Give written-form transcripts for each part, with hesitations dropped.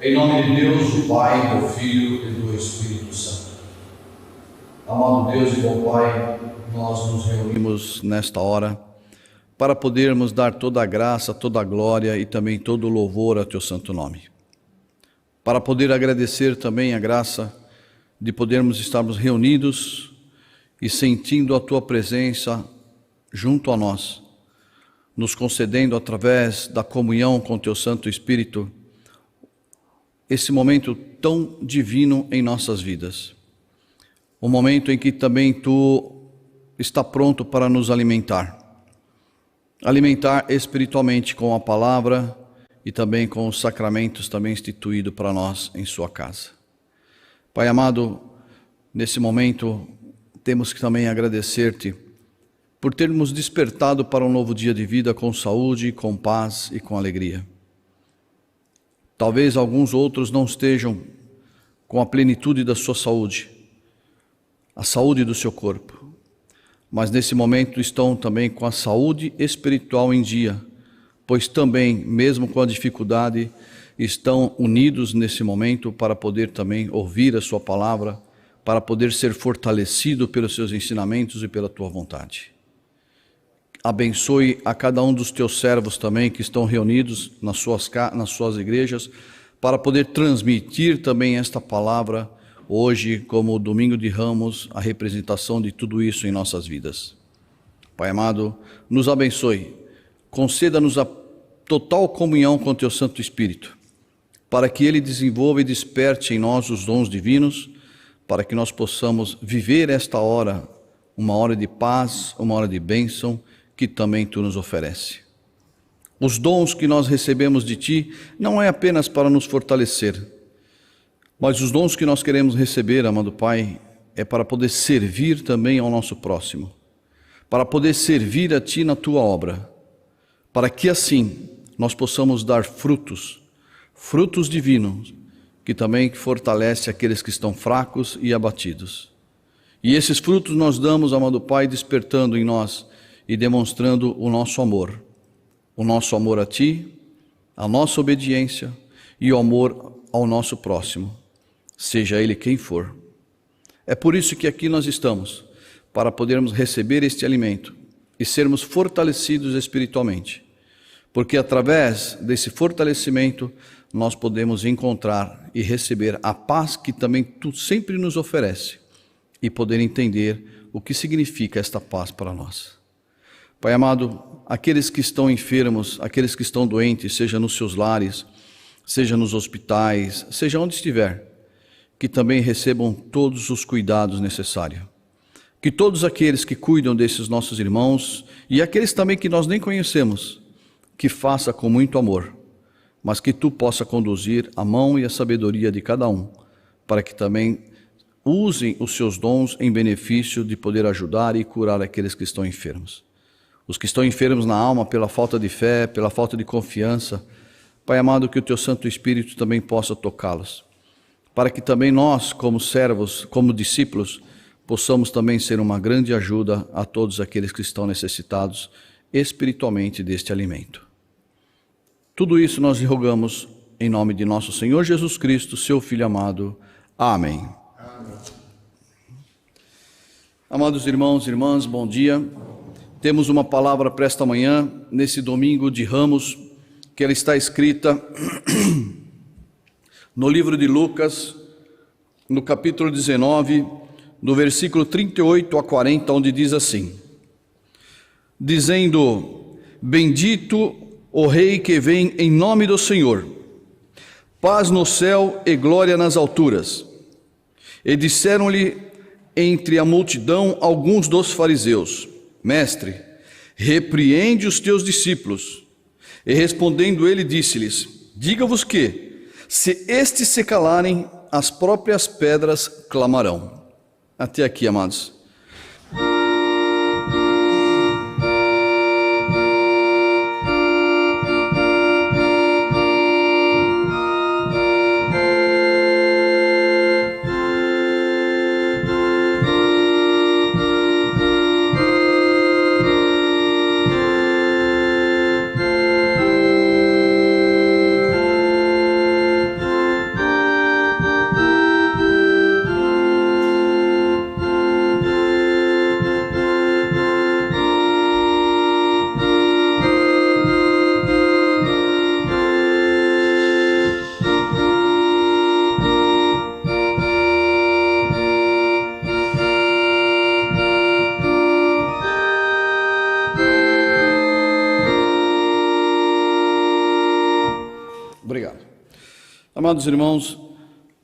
Em nome de Deus, o Pai, do Filho e do Espírito Santo. Amado Deus e bom Pai, nós nos reunimos nesta hora para podermos dar toda a graça, toda a glória e também todo o louvor a Teu santo nome. Para poder agradecer também a graça de podermos estarmos reunidos e sentindo a Tua presença junto a nós, nos concedendo através da comunhão com Teu Santo Espírito esse momento tão divino em nossas vidas. Um momento em que também Tu está pronto para nos alimentar espiritualmente com a palavra e também com os sacramentos também instituídos para nós em Sua casa. Pai amado, nesse momento temos que também agradecer-Te por termos despertado para um novo dia de vida com saúde, com paz e com alegria. Talvez alguns outros não estejam com a plenitude da sua saúde, a saúde do seu corpo, mas nesse momento estão também com a saúde espiritual em dia, pois também, mesmo com a dificuldade, estão unidos nesse momento para poder também ouvir a Sua palavra, para poder ser fortalecido pelos Seus ensinamentos e pela Tua vontade. Abençoe a cada um dos Teus servos também que estão reunidos nas suas igrejas, para poder transmitir também esta palavra hoje, como o Domingo de Ramos, a representação de tudo isso em nossas vidas. Pai amado, nos abençoe, conceda-nos a total comunhão com Teu Santo Espírito, para que Ele desenvolva e desperte em nós os dons divinos, para que nós possamos viver esta hora, uma hora de paz, uma hora de bênção, que também Tu nos oferece. Os dons que nós recebemos de Ti não é apenas para nos fortalecer, mas os dons que nós queremos receber, amado Pai, é para poder servir também ao nosso próximo, para poder servir a Ti na Tua obra, para que assim nós possamos dar frutos divinos, que também fortalece aqueles que estão fracos e abatidos. E esses frutos nós damos, amado Pai, despertando em nós e demonstrando o nosso amor a Ti, a nossa obediência e o amor ao nosso próximo, seja ele quem for. É por isso que aqui nós estamos, para podermos receber este alimento e sermos fortalecidos espiritualmente, porque através desse fortalecimento nós podemos encontrar e receber a paz que também Tu sempre nos oferece e poder entender o que significa esta paz para nós. Pai amado, aqueles que estão enfermos, aqueles que estão doentes, seja nos seus lares, seja nos hospitais, seja onde estiver, que também recebam todos os cuidados necessários. Que todos aqueles que cuidam desses nossos irmãos e aqueles também que nós nem conhecemos, que faça com muito amor, mas que Tu possa conduzir a mão e a sabedoria de cada um, para que também usem os seus dons em benefício de poder ajudar e curar aqueles que estão enfermos. Os que estão enfermos na alma pela falta de fé, pela falta de confiança, Pai amado, que o Teu Santo Espírito também possa tocá-los, para que também nós, como servos, como discípulos, possamos também ser uma grande ajuda a todos aqueles que estão necessitados espiritualmente deste alimento. Tudo isso nós lhe rogamos em nome de nosso Senhor Jesus Cristo, Seu Filho amado. Amém. Amém. Amados irmãos e irmãs, bom dia. Temos uma palavra para esta manhã, nesse Domingo de Ramos, que ela está escrita no livro de Lucas, no capítulo 19, no versículo 38 a 40, onde diz assim: dizendo: Bendito o Rei que vem em nome do Senhor, paz no céu e glória nas alturas. E disseram-lhe entre a multidão alguns dos fariseus: Mestre, repreende os teus discípulos. E respondendo ele, disse-lhes: Diga-vos que, se estes se calarem, as próprias pedras clamarão. Até aqui, amados. Amados irmãos,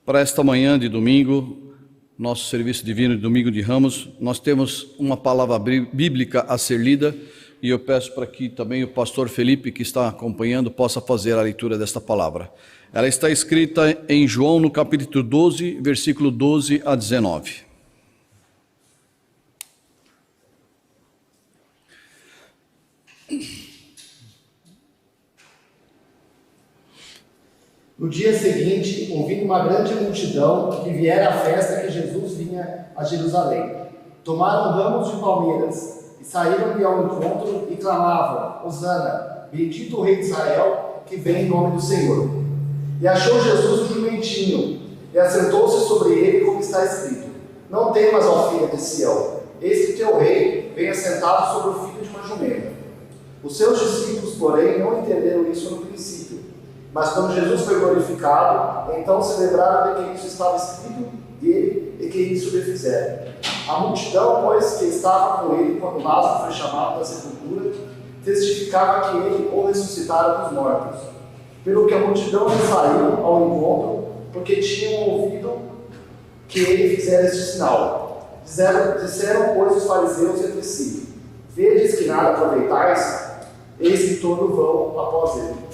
para esta manhã de domingo, nosso serviço divino de domingo de Ramos, nós temos uma palavra bíblica a ser lida e eu peço para que também o pastor Felipe, que está acompanhando, possa fazer a leitura desta palavra. Ela está escrita em João, no capítulo 12, versículo 12 a 19. No dia seguinte, ouvindo uma grande multidão que viera à festa que Jesus vinha a Jerusalém, tomaram ramos de palmeiras e saíram-lhe ao encontro e clamavam: Hosana, bendito o Rei de Israel, que vem em nome do Senhor. E achou Jesus um jumentinho, e assentou-se sobre ele, como está escrito: Não temas, ó filha de Sião, eis que teu rei vem assentado sobre o filho de uma jumenta. Os seus discípulos, porém, não entenderam isso no princípio. Mas quando Jesus foi glorificado, então se lembraram de que isso estava escrito dele e que isso lhe fizeram. A multidão, pois, que estava com ele quando Lázaro foi chamado da sepultura, testificava que ele o ressuscitara dos mortos. Pelo que a multidão lhe saiu ao encontro, porque tinham ouvido que ele fizera este sinal. Disseram, pois, os fariseus entre si: Vedes que nada aproveitais? Eis que todos vão após ele.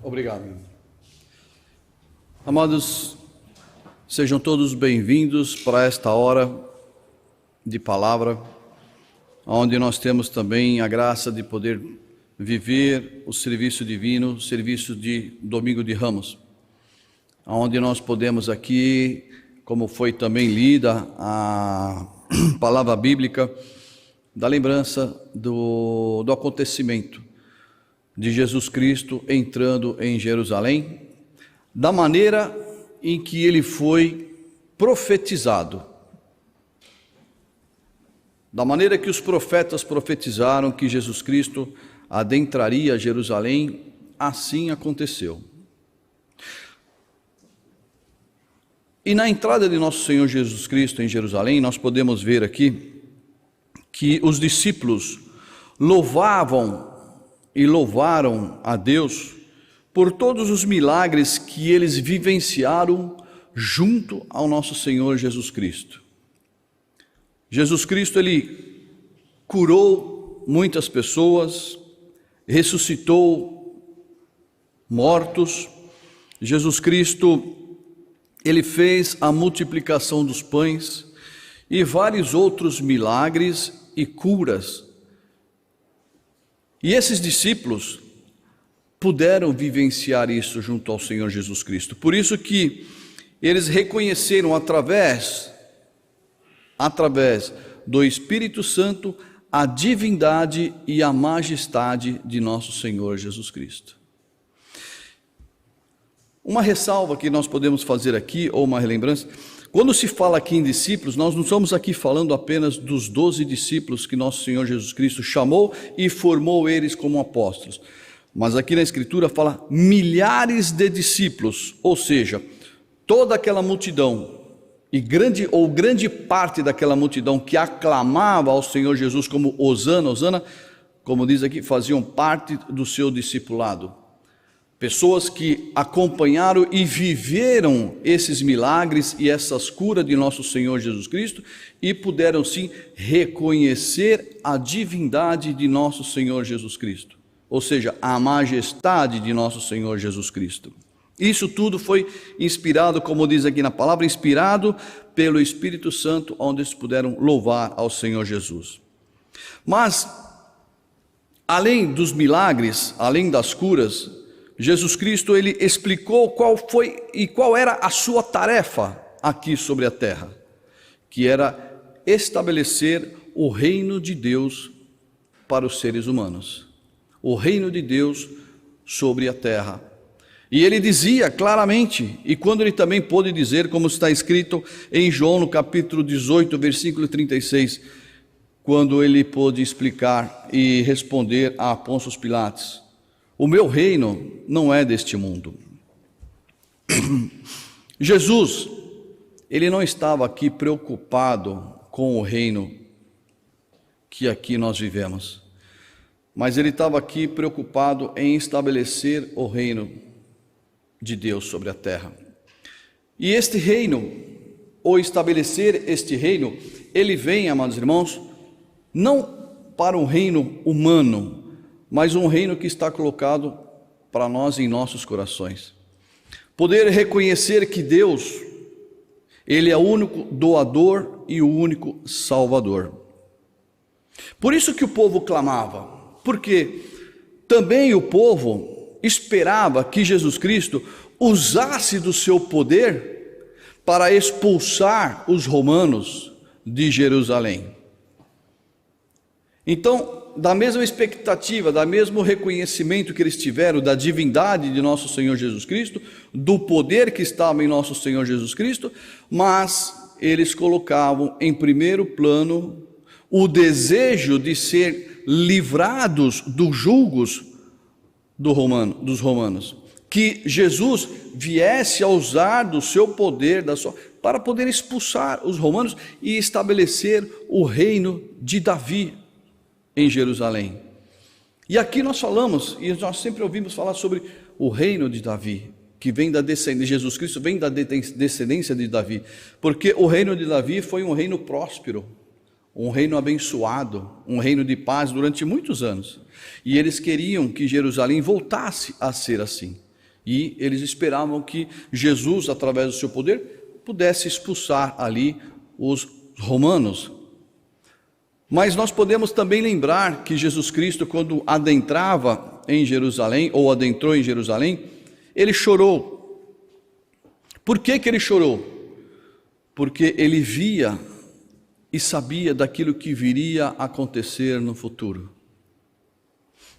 Obrigado. Amados, sejam todos bem-vindos para esta hora de palavra, onde nós temos também a graça de poder viver o serviço divino, o serviço de Domingo de Ramos, onde nós podemos aqui, como foi também lida a palavra bíblica, da lembrança do acontecimento de Jesus Cristo entrando em Jerusalém, da maneira em que ele foi profetizado, da maneira que os profetas profetizaram que Jesus Cristo adentraria Jerusalém, assim aconteceu. E na entrada de nosso Senhor Jesus Cristo em Jerusalém, nós podemos ver aqui que os discípulos louvavam e louvaram a Deus por todos os milagres que eles vivenciaram junto ao nosso Senhor Jesus Cristo. Jesus Cristo, ele curou muitas pessoas, ressuscitou mortos. Jesus Cristo, ele fez a multiplicação dos pães e vários outros milagres e curas. E esses discípulos puderam vivenciar isso junto ao Senhor Jesus Cristo. Por isso que eles reconheceram através do Espírito Santo a divindade e a majestade de nosso Senhor Jesus Cristo. Uma ressalva que nós podemos fazer aqui, ou uma relembrança: quando se fala aqui em discípulos, nós não estamos aqui falando apenas dos 12 discípulos que nosso Senhor Jesus Cristo chamou e formou eles como apóstolos. Mas aqui na Escritura fala milhares de discípulos, ou seja, toda aquela multidão, e grande parte daquela multidão que aclamava ao Senhor Jesus como Hosana, Hosana, como diz aqui, faziam parte do seu discipulado. Pessoas que acompanharam e viveram esses milagres e essas curas de nosso Senhor Jesus Cristo e puderam sim reconhecer a divindade de nosso Senhor Jesus Cristo, ou seja, a majestade de nosso Senhor Jesus Cristo. Isso tudo foi inspirado, como diz aqui na palavra, inspirado pelo Espírito Santo, onde eles puderam louvar ao Senhor Jesus. Mas, além dos milagres, além das curas, Jesus Cristo, ele explicou qual era a sua tarefa aqui sobre a terra, que era estabelecer o reino de Deus para os seres humanos, o reino de Deus sobre a terra. E ele dizia claramente, e quando ele também pôde dizer, como está escrito em João no capítulo 18, versículo 36, quando ele pôde explicar e responder a Pôncio Pilatos: o meu reino não é deste mundo. Jesus, ele não estava aqui preocupado com o reino que aqui nós vivemos, mas ele estava aqui preocupado em estabelecer o reino de Deus sobre a terra. E este reino, ou estabelecer este reino, ele vem, amados irmãos, não para um reino humano, mas um reino que está colocado para nós em nossos corações. Poder reconhecer que Deus, Ele é o único doador e o único salvador. Por isso que o povo clamava, porque também o povo esperava que Jesus Cristo usasse do seu poder para expulsar os romanos de Jerusalém. Então, da mesma expectativa, da mesmo reconhecimento que eles tiveram da divindade de nosso Senhor Jesus Cristo, do poder que estava em nosso Senhor Jesus Cristo, mas eles colocavam em primeiro plano o desejo de ser livrados dos julgos dos romanos, que Jesus viesse a usar do seu poder, para poder expulsar os romanos e estabelecer o reino de Davi em Jerusalém. E aqui nós falamos, e nós sempre ouvimos falar sobre o reino de Davi, que vem da descendência de Jesus Cristo, vem da descendência de Davi, porque o reino de Davi foi um reino próspero, um reino abençoado, um reino de paz durante muitos anos, e eles queriam que Jerusalém voltasse a ser assim, e eles esperavam que Jesus, através do seu poder, pudesse expulsar ali os romanos. Mas nós podemos também lembrar que Jesus Cristo, quando adentrava em Jerusalém, ou adentrou em Jerusalém, ele chorou. Por que ele chorou? Porque ele via e sabia daquilo que viria a acontecer no futuro.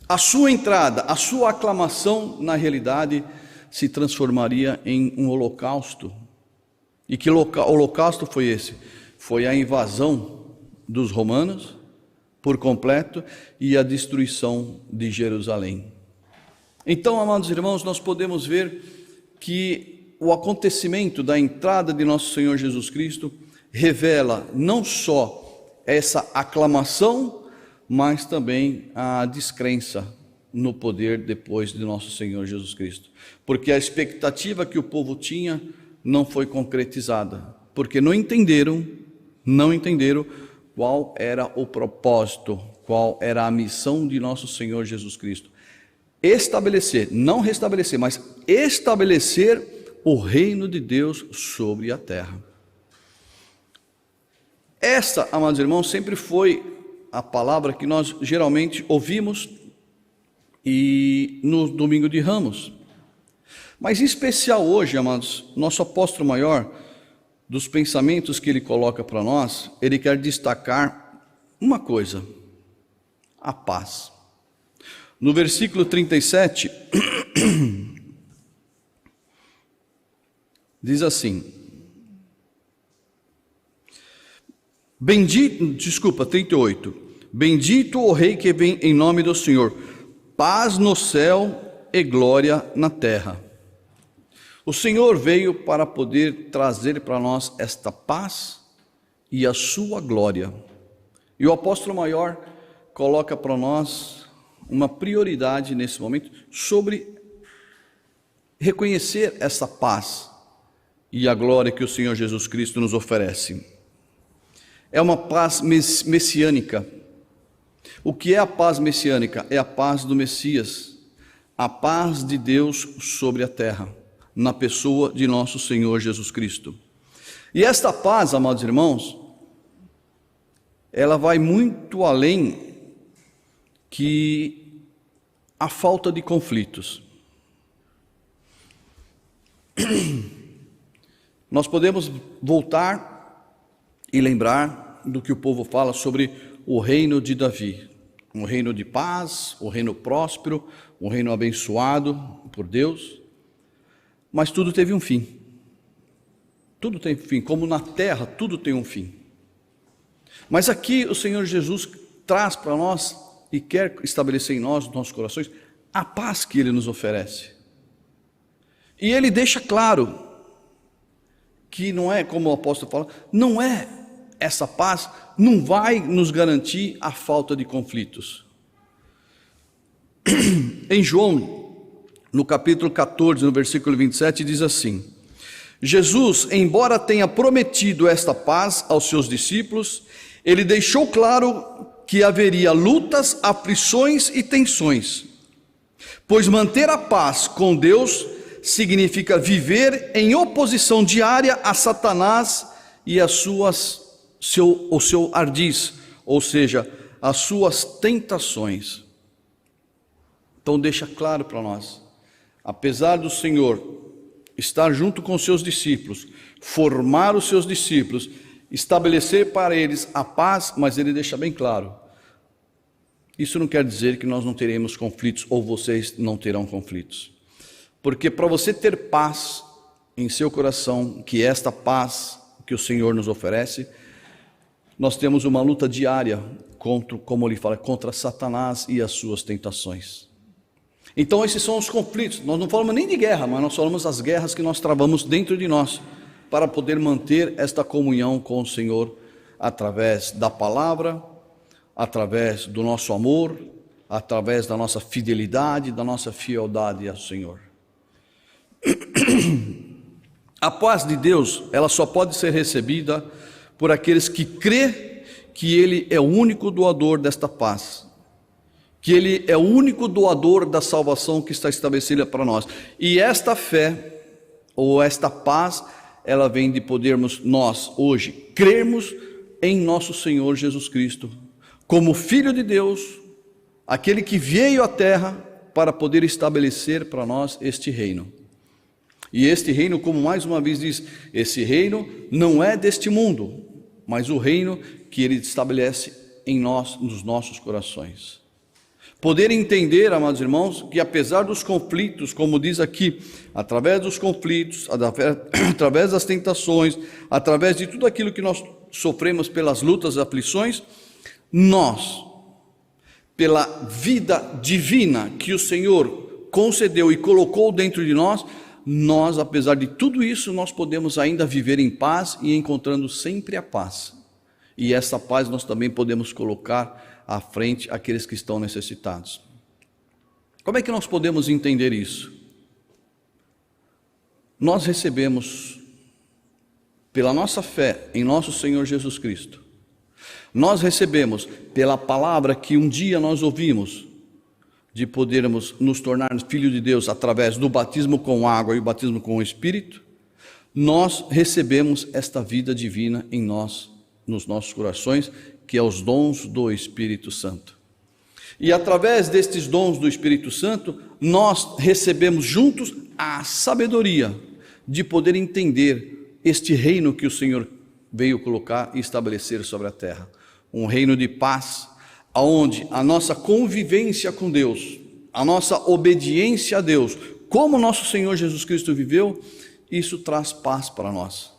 A sua entrada, a sua aclamação, na realidade, se transformaria em um holocausto. E que holocausto foi esse? Foi a invasão dos romanos por completo e a destruição de Jerusalém. Então, amados irmãos, nós podemos ver que o acontecimento da entrada de nosso Senhor Jesus Cristo revela não só essa aclamação, mas também a descrença no poder depois de nosso Senhor Jesus Cristo. Porque a expectativa que o povo tinha não foi concretizada, porque não entenderam qual era o propósito, qual era a missão de nosso Senhor Jesus Cristo. Estabelecer, não restabelecer, mas estabelecer o reino de Deus sobre a terra. Essa, amados irmãos, sempre foi a palavra que nós geralmente ouvimos e no domingo de Ramos. Mas em especial hoje, amados, nosso apóstolo maior, dos pensamentos que ele coloca para nós, ele quer destacar uma coisa: a paz. No versículo 37, diz assim, 38, bendito o rei que vem em nome do Senhor, paz no céu e glória na terra. O Senhor veio para poder trazer para nós esta paz e a sua glória. E o apóstolo maior coloca para nós uma prioridade nesse momento sobre reconhecer essa paz e a glória que o Senhor Jesus Cristo nos oferece. É uma paz messiânica. O que é a paz messiânica? É a paz do Messias, a paz de Deus sobre a terra, na pessoa de nosso Senhor Jesus Cristo. E esta paz, amados irmãos, ela vai muito além que a falta de conflitos. Nós podemos voltar e lembrar do que o povo fala sobre o reino de Davi, um reino de paz, um reino próspero, um reino abençoado por Deus. Mas tudo teve um fim. Tudo tem fim, como na terra tudo tem um fim. Mas aqui o Senhor Jesus traz para nós e quer estabelecer em nós, nos nossos corações, a paz que Ele nos oferece. E Ele deixa claro que não é, como o apóstolo fala, não é essa paz, não vai nos garantir a falta de conflitos. Em João, no capítulo 14, no versículo 27, diz assim: Jesus, embora tenha prometido esta paz aos seus discípulos, ele deixou claro que haveria lutas, aflições e tensões, pois manter a paz com Deus significa viver em oposição diária a Satanás e o seu ardis, ou seja, as suas tentações. Então deixa claro para nós, apesar do Senhor estar junto com os seus discípulos, formar os seus discípulos, estabelecer para eles a paz, mas ele deixa bem claro, isso não quer dizer que nós não teremos conflitos, ou vocês não terão conflitos, porque para você ter paz em seu coração, que é esta paz que o Senhor nos oferece, nós temos uma luta diária contra, como ele fala, contra Satanás e as suas tentações. Então esses são os conflitos. Nós não falamos nem de guerra, mas nós falamos das guerras que nós travamos dentro de nós, para poder manter esta comunhão com o Senhor, através da palavra, através do nosso amor, através da nossa fidelidade, da nossa fieldade ao Senhor. A paz de Deus, ela só pode ser recebida por aqueles que crê que Ele é o único doador desta paz, que Ele é o único doador da salvação que está estabelecida para nós. E esta fé, ou esta paz, ela vem de podermos nós, hoje, crermos em nosso Senhor Jesus Cristo, como Filho de Deus, aquele que veio à terra para poder estabelecer para nós este reino. E este reino, como mais uma vez diz, esse reino não é deste mundo, mas o reino que Ele estabelece em nós, nos nossos corações. Poder entender, amados irmãos, que apesar dos conflitos, como diz aqui, através dos conflitos, através das tentações, através de tudo aquilo que nós sofremos pelas lutas e aflições, nós, pela vida divina que o Senhor concedeu e colocou dentro de nós, apesar de tudo isso, nós podemos ainda viver em paz e encontrando sempre a paz. E essa paz nós também podemos colocar à frente aqueles que estão necessitados. Como é que nós podemos entender isso? Nós recebemos, pela nossa fé em nosso Senhor Jesus Cristo, nós recebemos pela palavra que um dia nós ouvimos, de podermos nos tornar filhos de Deus através do batismo com água e o batismo com o Espírito, nós recebemos esta vida divina em nós, nos nossos corações, que é os dons do Espírito Santo. E através destes dons do Espírito Santo, nós recebemos juntos a sabedoria de poder entender este reino que o Senhor veio colocar e estabelecer sobre a terra. Um reino de paz, onde a nossa convivência com Deus, a nossa obediência a Deus, como nosso Senhor Jesus Cristo viveu, isso traz paz para nós.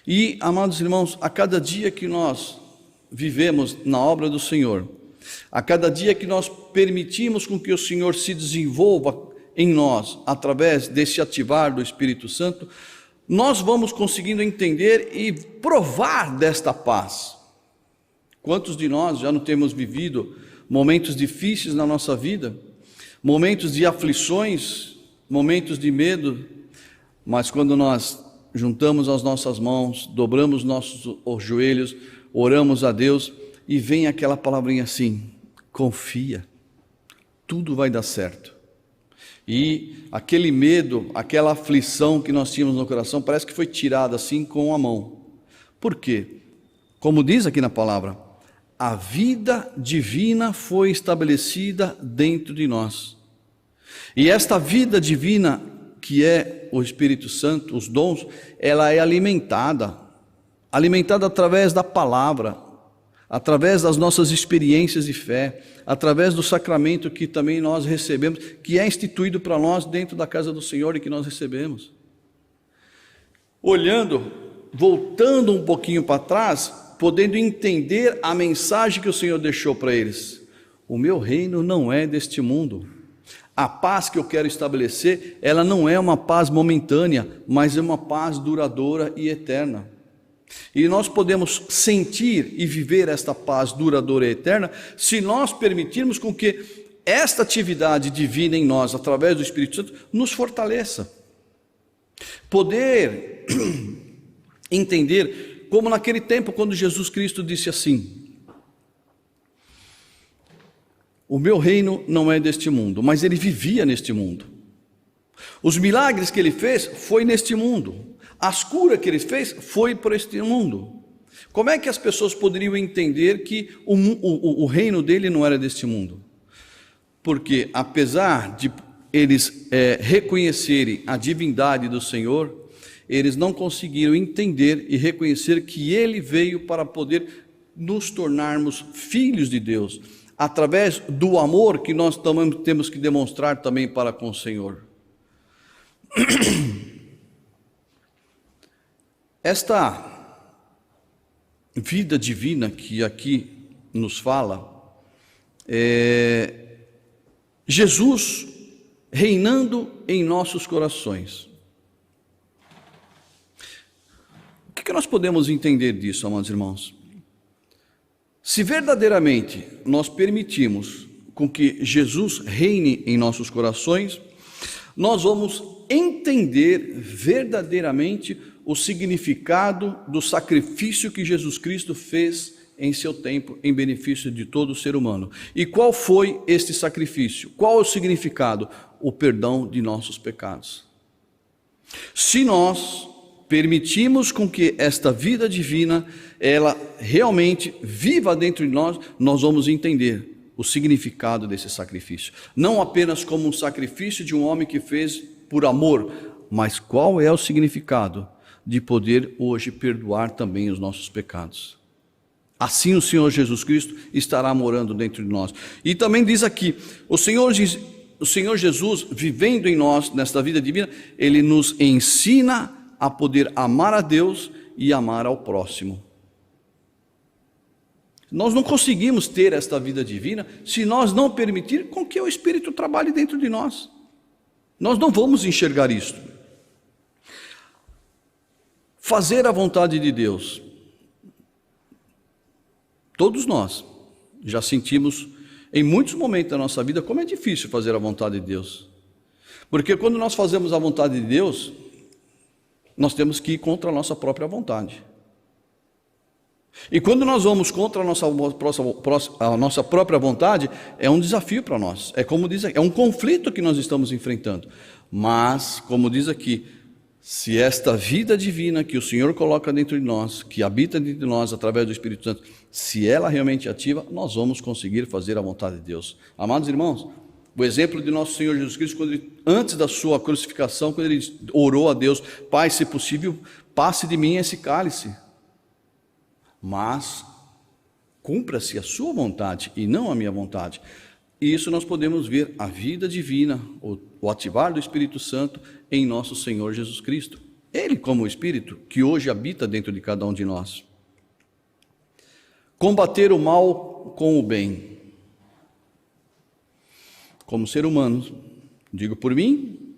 E, amados irmãos, a cada dia que nós vivemos na obra do Senhor, a cada dia que nós permitimos com que o Senhor se desenvolva em nós, através desse ativar do Espírito Santo, nós vamos conseguindo entender e provar desta paz. Quantos de nós já não temos vivido momentos difíceis na nossa vida, momentos de aflições, momentos de medo, mas quando nós juntamos as nossas mãos, dobramos os joelhos, oramos a Deus e vem aquela palavrinha assim: confia, tudo vai dar certo. E aquele medo, aquela aflição que nós tínhamos no coração, parece que foi tirada assim com a mão. Por quê? Como diz aqui na palavra, a vida divina foi estabelecida dentro de nós. E esta vida divina, que é o Espírito Santo, os dons, ela é alimentada através da palavra, através das nossas experiências de fé, através do sacramento que também nós recebemos, que é instituído para nós dentro da casa do Senhor e que nós recebemos. Voltando um pouquinho para trás, podendo entender a mensagem que o Senhor deixou para eles. O meu reino não é deste mundo. A paz que eu quero estabelecer, ela não é uma paz momentânea, mas é uma paz duradoura e eterna. E nós podemos sentir e viver esta paz duradoura e eterna se nós permitirmos com que esta atividade divina em nós, através do Espírito Santo, nos fortaleça. Poder entender, como naquele tempo, quando Jesus Cristo disse assim: o meu reino não é deste mundo, mas ele vivia neste mundo. Os milagres que ele fez foi neste mundo. As curas que ele fez foi por este mundo. Como é que as pessoas poderiam entender que o reino dele não era deste mundo? Porque apesar de eles reconhecerem a divindade do Senhor, eles não conseguiram entender e reconhecer que ele veio para poder nos tornarmos filhos de Deus, através do amor que nós também temos que demonstrar também para com o Senhor. Esta vida divina que aqui nos fala, Jesus reinando em nossos corações. O que nós podemos entender disso, amados irmãos? Se verdadeiramente nós permitimos com que Jesus reine em nossos corações, nós vamos entender verdadeiramente o significado do sacrifício que Jesus Cristo fez em seu tempo, em benefício de todo ser humano. E qual foi este sacrifício? Qual é o significado? O perdão de nossos pecados. Se nós permitimos com que esta vida divina, ela realmente viva dentro de nós, nós vamos entender o significado desse sacrifício. Não apenas como um sacrifício de um homem que fez por amor, mas qual é o significado de poder hoje perdoar também os nossos pecados. Assim o Senhor Jesus Cristo estará morando dentro de nós. E também diz aqui, o Senhor Jesus, vivendo em nós, nesta vida divina, Ele nos ensina a poder amar a Deus e amar ao próximo. Nós não conseguimos ter esta vida divina se nós não permitir com que o Espírito trabalhe dentro de nós. Nós não vamos enxergar isso. Fazer a vontade de Deus. Todos nós já sentimos em muitos momentos da nossa vida como é difícil fazer a vontade de Deus. Porque quando nós fazemos a vontade de Deus, nós temos que ir contra a nossa própria vontade. E quando nós vamos contra a nossa própria vontade, é um desafio para nós. É como diz aqui, é um conflito que nós estamos enfrentando. Mas, como diz aqui, se esta vida divina que o Senhor coloca dentro de nós, que habita dentro de nós através do Espírito Santo, se ela realmente é ativa, nós vamos conseguir fazer a vontade de Deus. Amados irmãos, o exemplo de nosso Senhor Jesus Cristo, quando ele, antes da sua crucificação, quando ele orou a Deus: Pai, se possível, passe de mim esse cálice, mas cumpra-se a sua vontade e não a minha vontade. E isso nós podemos ver a vida divina, o ativar do Espírito Santo em nosso Senhor Jesus Cristo. Ele como o Espírito que hoje habita dentro de cada um de nós. Combater o mal com o bem. Como ser humano, digo por mim,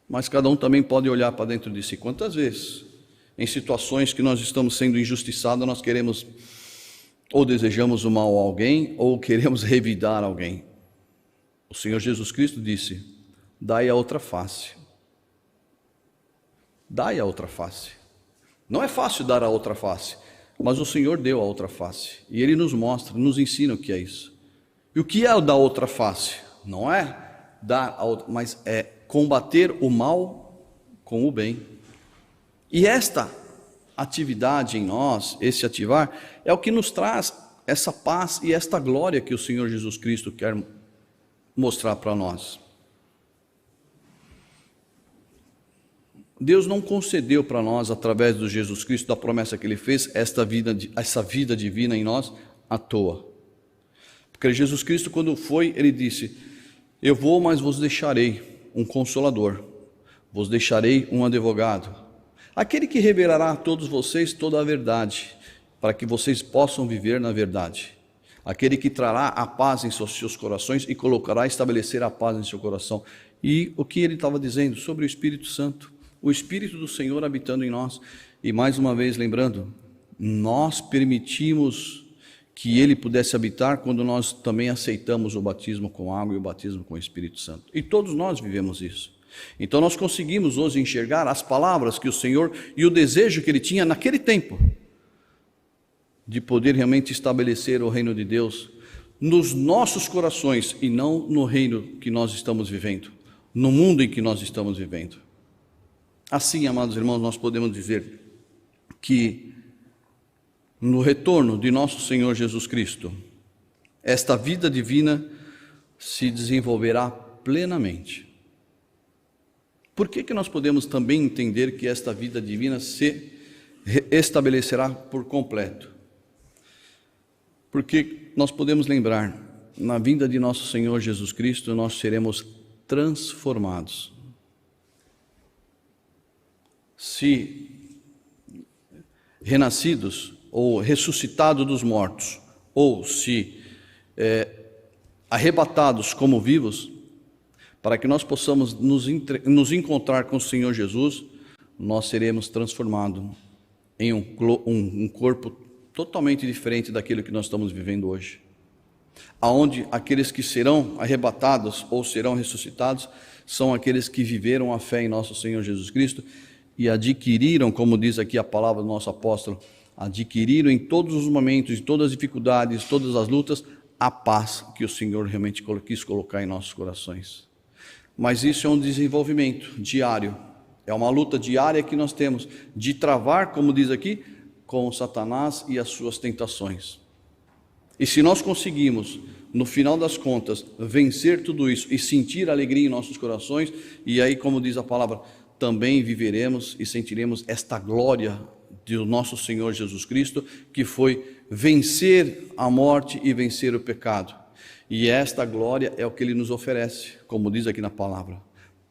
mas cada um também pode olhar para dentro de si. Quantas vezes, em situações que nós estamos sendo injustiçados, nós queremos ou desejamos o mal a alguém, ou queremos revidar alguém. O Senhor Jesus Cristo disse: dai a outra face. Dai a outra face. Não é fácil dar a outra face, mas o Senhor deu a outra face. E Ele nos mostra, nos ensina o que é isso. E o que é o da outra face? Não é dar a outra, mas é combater o mal com o bem. E esta atividade em nós, esse ativar, é o que nos traz essa paz e esta glória que o Senhor Jesus Cristo quer mostrar para nós. Deus não concedeu para nós, através do Jesus Cristo, da promessa que Ele fez, essa vida divina em nós à toa. Porque Jesus Cristo, quando foi, Ele disse: eu vou, mas vos deixarei um consolador, vos deixarei um advogado, aquele que revelará a todos vocês toda a verdade, para que vocês possam viver na verdade. Aquele que trará a paz em seus corações e colocará, estabelecer a paz em seu coração. E o que ele estava dizendo sobre o Espírito Santo, o Espírito do Senhor habitando em nós. E mais uma vez lembrando, nós permitimos que ele pudesse habitar quando nós também aceitamos o batismo com água e o batismo com o Espírito Santo. E todos nós vivemos isso. Então nós conseguimos hoje enxergar as palavras que o Senhor e o desejo que ele tinha naquele tempo de poder realmente estabelecer o reino de Deus nos nossos corações e não no reino que nós estamos vivendo, no mundo em que nós estamos vivendo. Assim, amados irmãos, nós podemos dizer que no retorno de nosso Senhor Jesus Cristo, esta vida divina se desenvolverá plenamente. Por que nós podemos também entender que esta vida divina se estabelecerá por completo? Porque nós podemos lembrar, na vinda de nosso Senhor Jesus Cristo, nós seremos transformados. Se renascidos ou ressuscitados dos mortos, ou se arrebatados como vivos, para que nós possamos nos encontrar com o Senhor Jesus, nós seremos transformados em um corpo totalmente diferente daquilo que nós estamos vivendo hoje. Aonde aqueles que serão arrebatados ou serão ressuscitados são aqueles que viveram a fé em nosso Senhor Jesus Cristo e adquiriram, como diz aqui a palavra do nosso apóstolo, adquiriram em todos os momentos, em todas as dificuldades, todas as lutas, a paz que o Senhor realmente quis colocar em nossos corações. Mas isso é um desenvolvimento diário, é uma luta diária que nós temos de travar, como diz aqui, com Satanás e as suas tentações. E se nós conseguimos, no final das contas, vencer tudo isso e sentir alegria em nossos corações, e aí, como diz a palavra, também viveremos e sentiremos esta glória do nosso Senhor Jesus Cristo, que foi vencer a morte e vencer o pecado. E esta glória é o que Ele nos oferece, como diz aqui na palavra,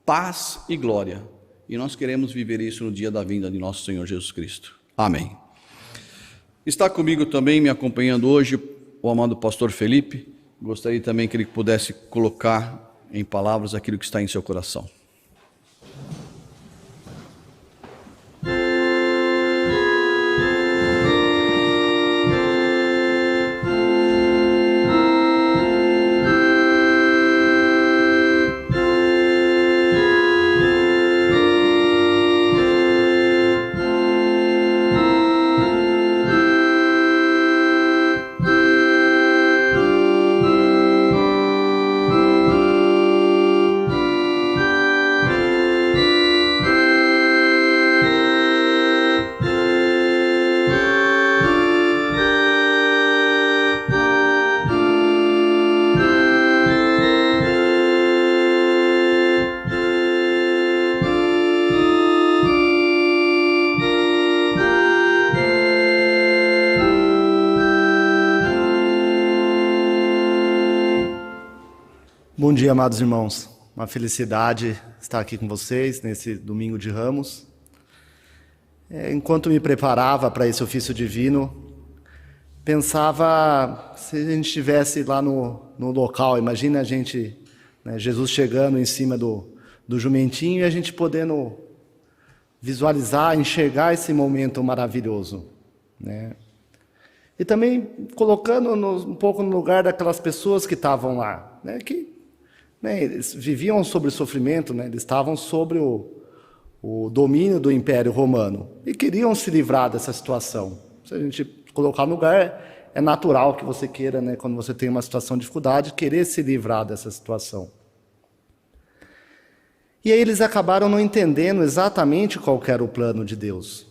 paz e glória. E nós queremos viver isso no dia da vinda de nosso Senhor Jesus Cristo. Amém. Está comigo também, me acompanhando hoje, o amado pastor Felipe. Gostaria também que ele pudesse colocar em palavras aquilo que está em seu coração. Bom dia, amados irmãos. Uma felicidade estar aqui com vocês nesse domingo de Ramos. Enquanto me preparava para esse ofício divino, pensava se a gente estivesse lá no local. Imagina a gente, né, Jesus chegando em cima do jumentinho e a gente podendo visualizar, enxergar esse momento maravilhoso, né? E também colocando um pouco no lugar daquelas pessoas que estavam lá, né, que eles viviam sobre o sofrimento, né? Eles estavam sobre o domínio do Império Romano e queriam se livrar dessa situação. Se a gente colocar no lugar, é natural que você queira, né, quando você tem uma situação de dificuldade, querer se livrar dessa situação. E aí eles acabaram não entendendo exatamente qual era o plano de Deus.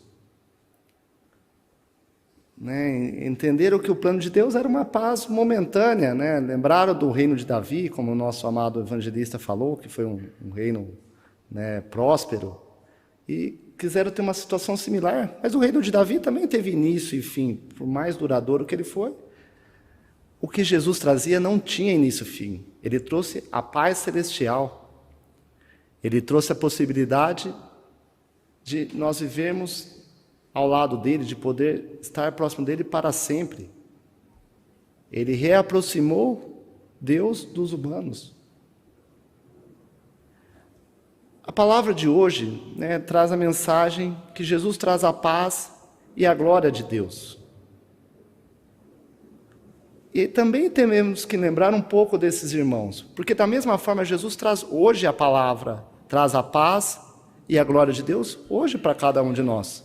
Né? Entenderam que o plano de Deus era uma paz momentânea, né? Lembraram do reino de Davi, como o nosso amado evangelista falou, que foi um reino, né, próspero, e quiseram ter uma situação similar. Mas o reino de Davi também teve início e fim, por mais duradouro que ele foi. O que Jesus trazia não tinha início e fim. Ele trouxe a paz celestial. Ele trouxe a possibilidade de nós vivermos ao lado dele, de poder estar próximo dele para sempre. Ele reaproximou Deus dos humanos. A palavra de hoje, né, traz a mensagem que Jesus traz a paz e a glória de Deus. E também temos que lembrar um pouco desses irmãos, porque da mesma forma Jesus traz hoje a palavra, traz a paz e a glória de Deus hoje para cada um de nós.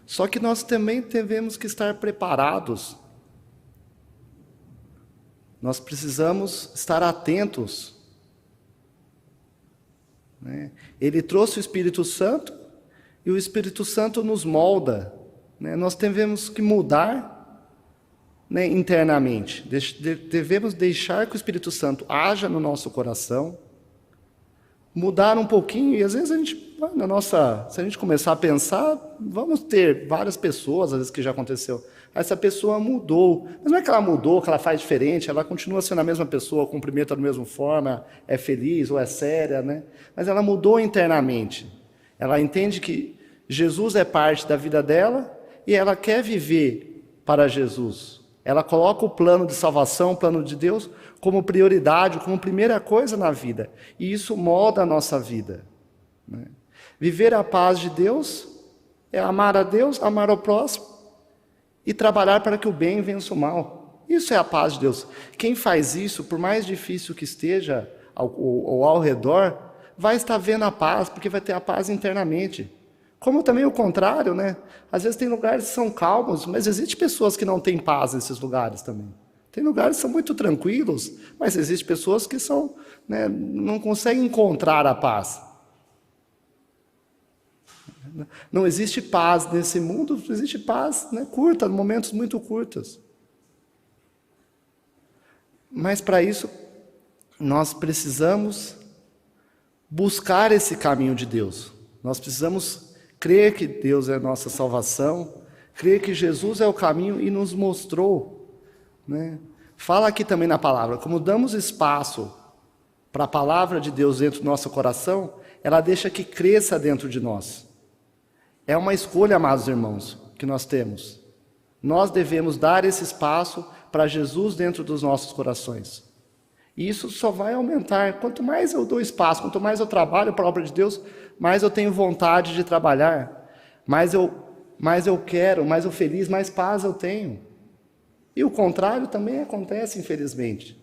Só que nós também devemos que estar preparados. Nós precisamos estar atentos. Ele trouxe o Espírito Santo e o Espírito Santo nos molda. Nós devemos que mudar internamente. Devemos deixar que o Espírito Santo haja no nosso coração, mudar um pouquinho, e às vezes se a gente começar a pensar, vamos ter várias pessoas, às vezes que já aconteceu, essa pessoa mudou, mas não é que ela mudou, que ela faz diferente, ela continua sendo a mesma pessoa, cumprimenta da mesma forma, é feliz ou é séria, mas ela mudou internamente, ela entende que Jesus é parte da vida dela, e ela quer viver para Jesus. Ela coloca o plano de salvação, o plano de Deus, como prioridade, como primeira coisa na vida. E isso molda a nossa vida. Viver a paz de Deus é amar a Deus, amar ao próximo e trabalhar para que o bem vença o mal. Isso é a paz de Deus. Quem faz isso, por mais difícil que esteja ao redor, vai estar vendo a paz, porque vai ter a paz internamente. Como também o contrário, Às vezes tem lugares que são calmos, mas existem pessoas que não têm paz nesses lugares também. Tem lugares que são muito tranquilos, mas existem pessoas que não conseguem encontrar a paz. Não existe paz nesse mundo, existe paz curta, momentos muito curtos. Mas para isso, nós precisamos buscar esse caminho de Deus. Nós precisamos crer que Deus é a nossa salvação, crer que Jesus é o caminho e nos mostrou. Fala aqui também na palavra, como damos espaço para a palavra de Deus dentro do nosso coração, ela deixa que cresça dentro de nós. É uma escolha, amados irmãos, que nós temos. Nós devemos dar esse espaço para Jesus dentro dos nossos corações. E isso só vai aumentar. Quanto mais eu dou espaço, quanto mais eu trabalho para a obra de Deus, mais eu tenho vontade de trabalhar, mais eu quero, mais eu feliz, mais paz eu tenho. E o contrário também acontece, infelizmente.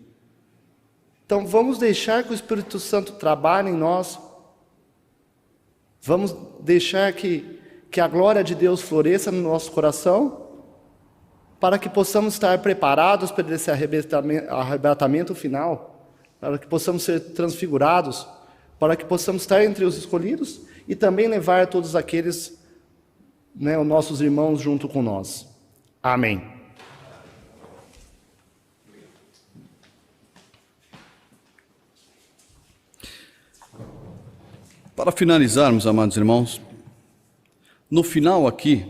Então vamos deixar que o Espírito Santo trabalhe em nós, vamos deixar que a glória de Deus floresça no nosso coração, para que possamos estar preparados para esse arrebatamento final, para que possamos ser transfigurados, para que possamos estar entre os escolhidos e também levar todos aqueles, os nossos irmãos junto com nós. Amém. Para finalizarmos, amados irmãos, no final aqui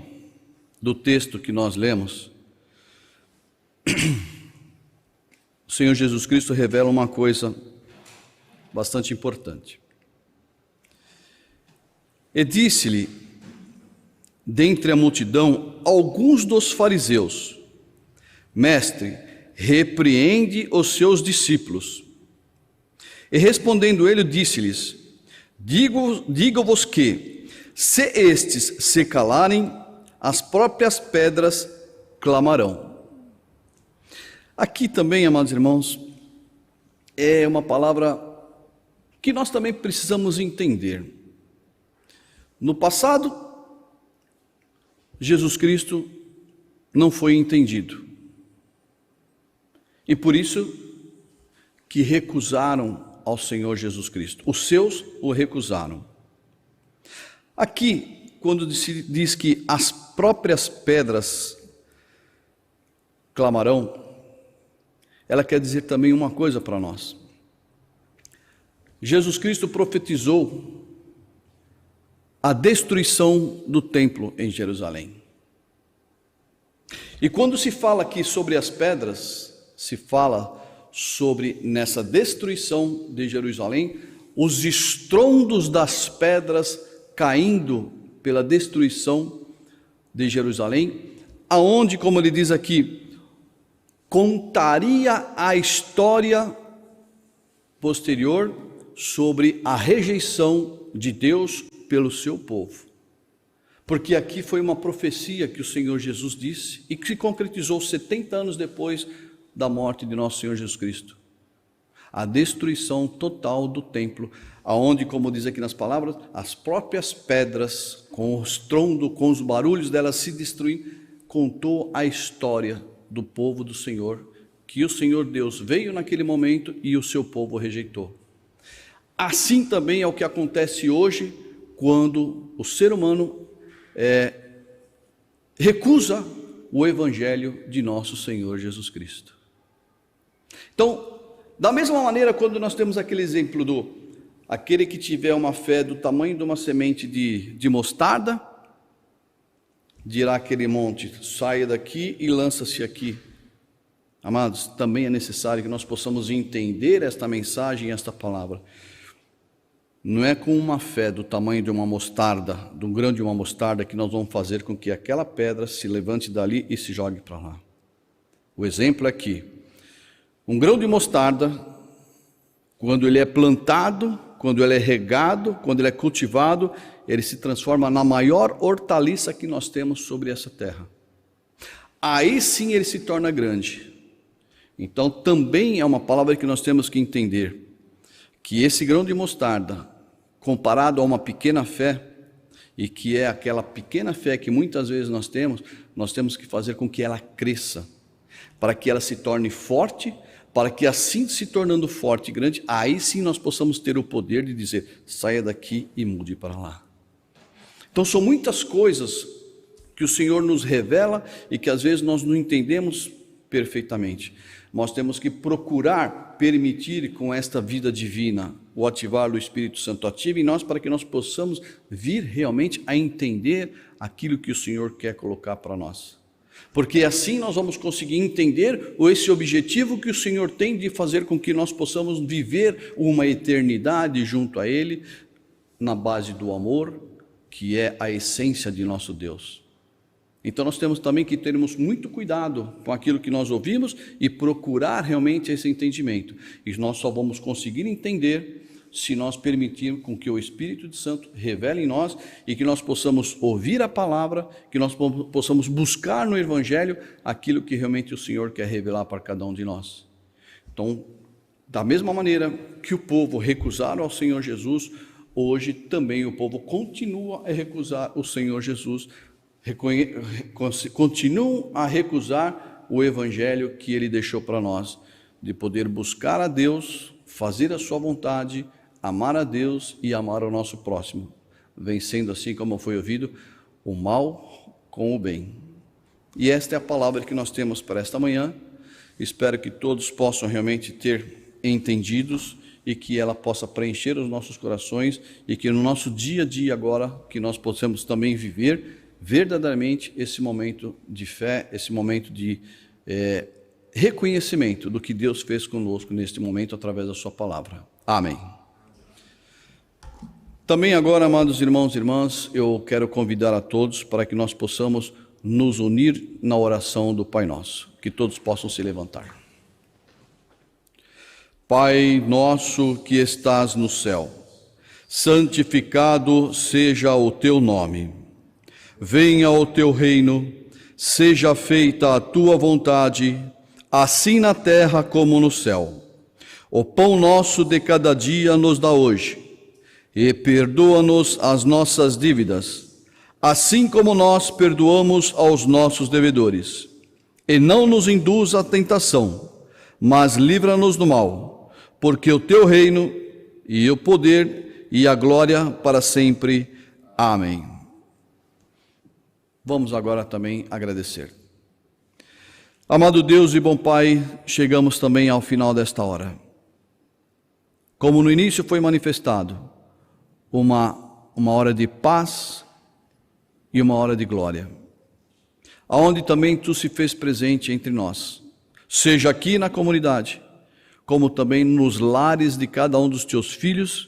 do texto que nós lemos, o Senhor Jesus Cristo revela uma coisa bastante importante. E disse-lhe, dentre a multidão, alguns dos fariseus: Mestre, repreende os seus discípulos. E respondendo ele, disse-lhes: Digo-vos que, se estes se calarem, as próprias pedras clamarão. Aqui também, amados irmãos, é uma palavra que nós também precisamos entender. No passado, Jesus Cristo não foi entendido. E por isso que recusaram ao Senhor Jesus Cristo. Os seus o recusaram. Aqui, quando se diz que as próprias pedras clamarão, ela quer dizer também uma coisa para nós. Jesus Cristo profetizou a destruição do templo em Jerusalém. E quando se fala aqui sobre as pedras, se fala sobre nessa destruição de Jerusalém, os estrondos das pedras caindo pela destruição de Jerusalém, aonde, como ele diz aqui, contaria a história posterior sobre a rejeição de Deus pelo seu povo. Porque aqui foi uma profecia que o Senhor Jesus disse e que se concretizou 70 anos depois da morte de nosso Senhor Jesus Cristo. A destruição total do templo, aonde, como diz aqui nas palavras, as próprias pedras, com o estrondo, com os barulhos delas se destruindo, contou a história do povo do Senhor, que o Senhor Deus veio naquele momento e o seu povo rejeitou. Assim também é o que acontece hoje, quando o ser humano recusa o evangelho de nosso Senhor Jesus Cristo. Então, da mesma maneira, quando nós temos aquele exemplo do aquele que tiver uma fé do tamanho de uma semente de mostarda, dirá aquele monte, saia daqui e lança-se aqui. Amados, também é necessário que nós possamos entender esta mensagem, esta palavra. Não é com uma fé do tamanho de uma mostarda, do grão de uma mostarda, que nós vamos fazer com que aquela pedra se levante dali e se jogue para lá. O exemplo é que um grão de mostarda, quando ele é plantado, quando ele é regado, quando ele é cultivado, ele se transforma na maior hortaliça que nós temos sobre essa terra. Aí sim ele se torna grande. Então também é uma palavra que nós temos que entender, que esse grão de mostarda, comparado a uma pequena fé, e que é aquela pequena fé que muitas vezes nós temos que fazer com que ela cresça, para que ela se torne forte, para que assim se tornando forte e grande, aí sim nós possamos ter o poder de dizer, saia daqui e mude para lá. Então são muitas coisas que o Senhor nos revela e que às vezes nós não entendemos perfeitamente. Nós temos que procurar permitir com esta vida divina o ativar do Espírito Santo ativo em nós, para que nós possamos vir realmente a entender aquilo que o Senhor quer colocar para nós. Porque assim nós vamos conseguir entender esse objetivo que o Senhor tem de fazer com que nós possamos viver uma eternidade junto a Ele, na base do amor, que é a essência de nosso Deus. Então nós temos também que termos muito cuidado com aquilo que nós ouvimos e procurar realmente esse entendimento. E nós só vamos conseguir entender se nós permitirmos com que o Espírito Santo revele em nós e que nós possamos ouvir a palavra, que nós possamos buscar no Evangelho aquilo que realmente o Senhor quer revelar para cada um de nós. Então, da mesma maneira que o povo recusaram ao Senhor Jesus, hoje também o povo continua a recusar o Senhor Jesus, continuam a recusar o Evangelho que Ele deixou para nós, de poder buscar a Deus, fazer a sua vontade, amar a Deus e amar o nosso próximo, vencendo assim, como foi ouvido, o mal com o bem. E esta é a palavra que nós temos para esta manhã. Espero que todos possam realmente ter entendidos e que ela possa preencher os nossos corações e que no nosso dia a dia agora, que nós possamos também viver verdadeiramente esse momento de fé, esse momento de reconhecimento do que Deus fez conosco neste momento através da sua palavra. Amém. Também agora, amados irmãos e irmãs, eu quero convidar a todos para que nós possamos nos unir na oração do Pai Nosso, que todos possam se levantar. Pai nosso que estás no céu, santificado seja o teu nome. Venha o teu reino, seja feita a tua vontade, assim na terra como no céu. O pão nosso de cada dia nos dá hoje, e perdoa-nos as nossas dívidas, assim como nós perdoamos aos nossos devedores. E não nos induza à tentação, mas livra-nos do mal, porque o teu reino, e o poder, e a glória para sempre. Amém. Vamos agora também agradecer. Amado Deus e bom Pai, chegamos também ao final desta hora. Como no início foi manifestado, uma hora de paz e uma hora de glória, aonde também Tu se fez presente entre nós, seja aqui na comunidade, como também nos lares de cada um dos Teus filhos,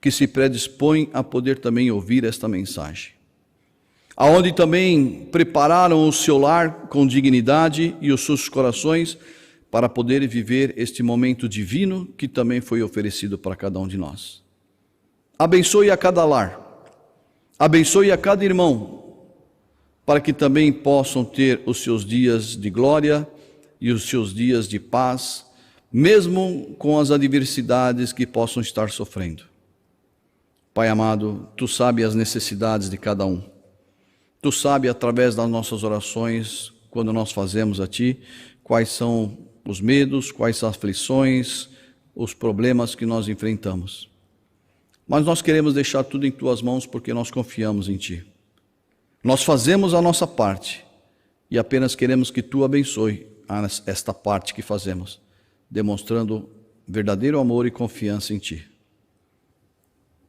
que se predispõem a poder também ouvir esta mensagem. Aonde também prepararam o seu lar com dignidade e os seus corações para poder viver este momento divino que também foi oferecido para cada um de nós. Abençoe a cada lar, abençoe a cada irmão para que também possam ter os seus dias de glória e os seus dias de paz, mesmo com as adversidades que possam estar sofrendo. Pai amado, Tu sabes as necessidades de cada um. Tu sabes, através das nossas orações, quando nós fazemos a Ti, quais são os medos, quais são as aflições, os problemas que nós enfrentamos. Mas nós queremos deixar tudo em Tuas mãos porque nós confiamos em Ti. Nós fazemos a nossa parte e apenas queremos que Tu abençoe esta parte que fazemos, demonstrando verdadeiro amor e confiança em Ti.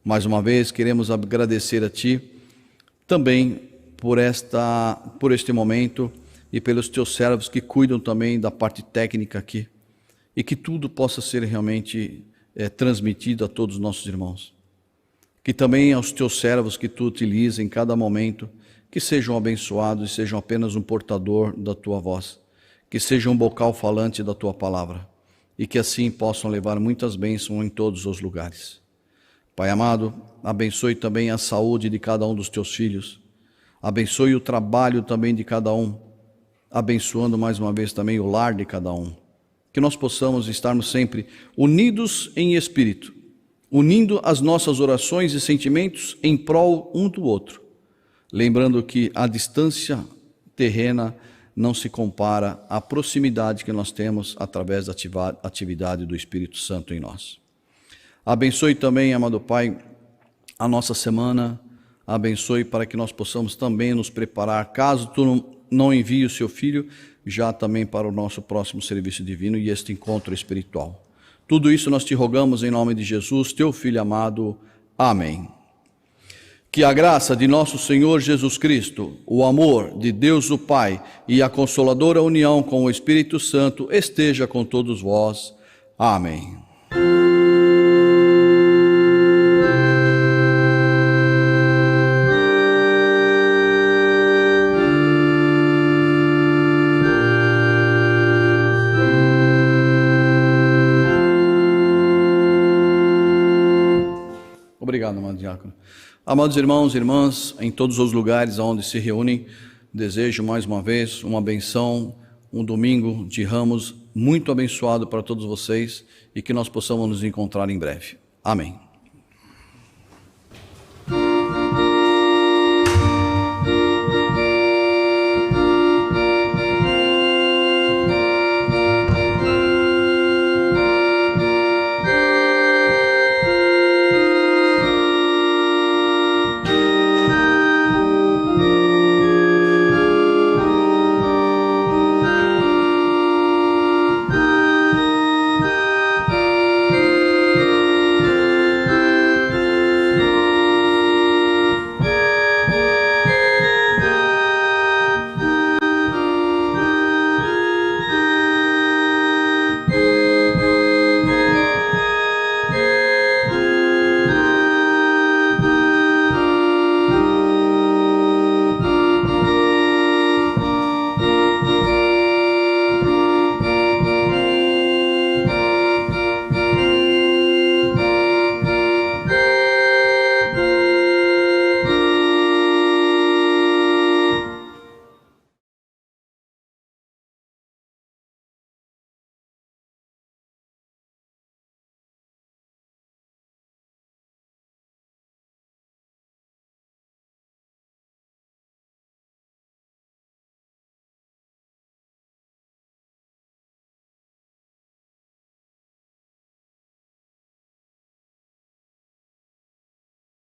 Mais uma vez, queremos agradecer a Ti também por este momento e pelos Teus servos que cuidam também da parte técnica aqui, e que tudo possa ser realmente transmitido a todos os nossos irmãos. Que também aos Teus servos que Tu utiliza em cada momento, que sejam abençoados e sejam apenas um portador da Tua voz, que sejam um bocal falante da Tua palavra, e que assim possam levar muitas bênçãos em todos os lugares. Pai amado, abençoe também a saúde de cada um dos Teus filhos, abençoe o trabalho também de cada um, abençoando mais uma vez também o lar de cada um. Que nós possamos estarmos sempre unidos em espírito, unindo as nossas orações e sentimentos em prol um do outro, lembrando que a distância terrena não se compara à proximidade que nós temos através da atividade do Espírito Santo em nós. Abençoe também, amado Pai, a nossa semana, abençoe para que nós possamos também nos preparar, caso Tu não envie o Seu Filho, já também para o nosso próximo serviço divino e este encontro espiritual. Tudo isso nós Te rogamos em nome de Jesus, Teu Filho amado. Amém. Que a graça de nosso Senhor Jesus Cristo, o amor de Deus o Pai e a consoladora união com o Espírito Santo esteja com todos vós. Amém. Obrigado, amado diácono. Amados irmãos e irmãs, em todos os lugares onde se reúnem, desejo mais uma vez uma benção, um domingo de Ramos muito abençoado para todos vocês e que nós possamos nos encontrar em breve. Amém.